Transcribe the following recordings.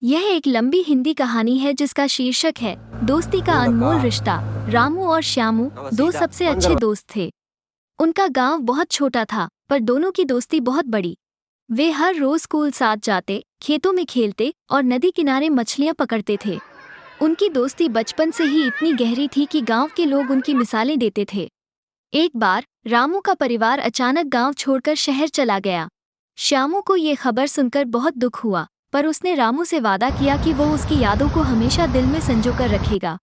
यह एक लंबी हिंदी कहानी है जिसका शीर्षक है दोस्ती का अनमोल रिश्ता। रामू और श्यामू दो सबसे अच्छे दोस्त थे। उनका गांव बहुत छोटा था, पर दोनों की दोस्ती बहुत बड़ी। वे हर रोज स्कूल साथ जाते, खेतों में खेलते और नदी किनारे मछलियां पकड़ते थे। उनकी दोस्ती बचपन से ही इतनी गहरी थी कि गांव के लोग उनकी मिसालें देते थे। एक बार रामू का परिवार अचानक गांव छोड़कर शहर चला गया। श्यामू को ये खबर सुनकर बहुत दुख हुआ, पर उसने रामू से वादा किया कि वो उसकी यादों को हमेशा दिल में संजोकर रखेगा।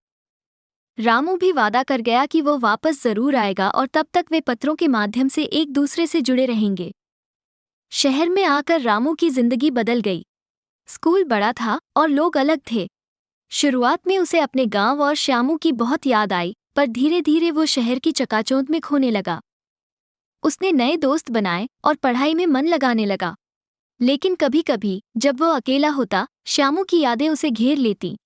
रामू भी वादा कर गया कि वो वापस जरूर आएगा और तब तक वे पत्रों के माध्यम से एक दूसरे से जुड़े रहेंगे। शहर में आकर रामू की जिंदगी बदल गई। स्कूल बड़ा था और लोग अलग थे। शुरुआत में उसे अपने गांव और श्यामू की बहुत याद आई, पर धीरे धीरे वो शहर की चकाचौंध में खोने लगा। उसने नए दोस्त बनाए और पढ़ाई में मन लगाने लगा। लेकिन कभी कभी जब वो अकेला होता, श्यामू की यादें उसे घेर लेती।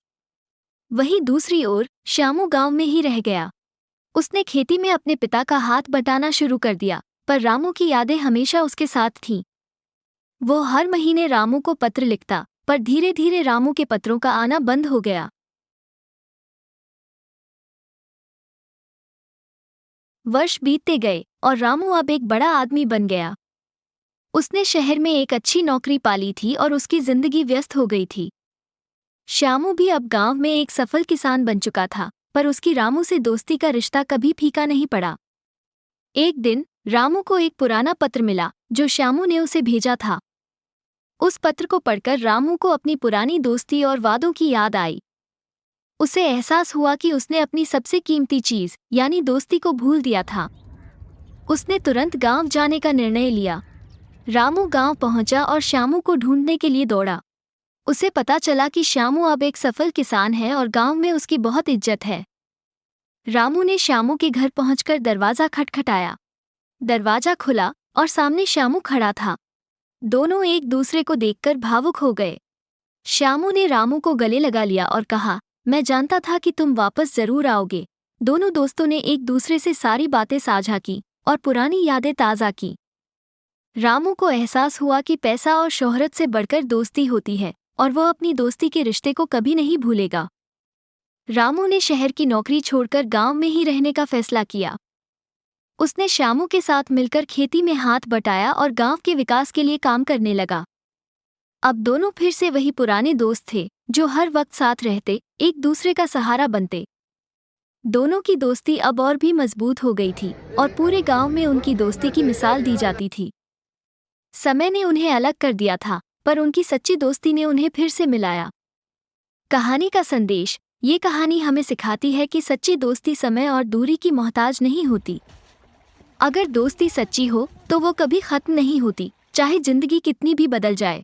वहीं दूसरी ओर श्यामू गांव में ही रह गया। उसने खेती में अपने पिता का हाथ बटाना शुरू कर दिया, पर रामू की यादें हमेशा उसके साथ थीं। वो हर महीने रामू को पत्र लिखता, पर धीरे धीरे रामू के पत्रों का आना बंद हो गया। वर्ष बीतते गए और रामू अब एक बड़ा आदमी बन गया। उसने शहर में एक अच्छी नौकरी पाली थी और उसकी जिंदगी व्यस्त हो गई थी। श्यामू भी अब गांव में एक सफल किसान बन चुका था, पर उसकी रामू से दोस्ती का रिश्ता कभी फीका नहीं पड़ा। एक दिन रामू को एक पुराना पत्र मिला जो श्यामू ने उसे भेजा था। उस पत्र को पढ़कर रामू को अपनी पुरानी दोस्ती और वादों की याद आई। उसे एहसास हुआ कि उसने अपनी सबसे कीमती चीज यानी दोस्ती को भूल दिया था। उसने तुरंत गांव जाने का निर्णय लिया। रामू गांव पहुंचा और श्यामू को ढूंढने के लिए दौड़ा। उसे पता चला कि श्यामू अब एक सफल किसान है और गांव में उसकी बहुत इज्जत है। रामू ने श्यामू के घर पहुंचकर दरवाजा खटखटाया। दरवाजा खुला और सामने श्यामू खड़ा था। दोनों एक दूसरे को देखकर भावुक हो गए। श्यामू ने रामू को गले लगा लिया और कहा, मैं जानता था कि तुम वापस जरूर आओगे। दोनों दोस्तों ने एक दूसरे से सारी बातें साझा की और पुरानी यादें ताज़ा की। रामू को एहसास हुआ कि पैसा और शोहरत से बढ़कर दोस्ती होती है और वो अपनी दोस्ती के रिश्ते को कभी नहीं भूलेगा। रामू ने शहर की नौकरी छोड़कर गांव में ही रहने का फैसला किया। उसने श्यामू के साथ मिलकर खेती में हाथ बटाया और गांव के विकास के लिए काम करने लगा। अब दोनों फिर से वही पुराने दोस्त थे जो हर वक्त साथ रहते, एक दूसरे का सहारा बनते। दोनों की दोस्ती अब और भी मजबूत हो गई थी और पूरे गांव में उनकी दोस्ती की मिसाल दी जाती थी। समय ने उन्हें अलग कर दिया था, पर उनकी सच्ची दोस्ती ने उन्हें फिर से मिलाया। कहानी का संदेश: ये कहानी हमें सिखाती है कि सच्ची दोस्ती समय और दूरी की मोहताज नहीं होती। अगर दोस्ती सच्ची हो तो वो कभी खत्म नहीं होती, चाहे जिंदगी कितनी भी बदल जाए।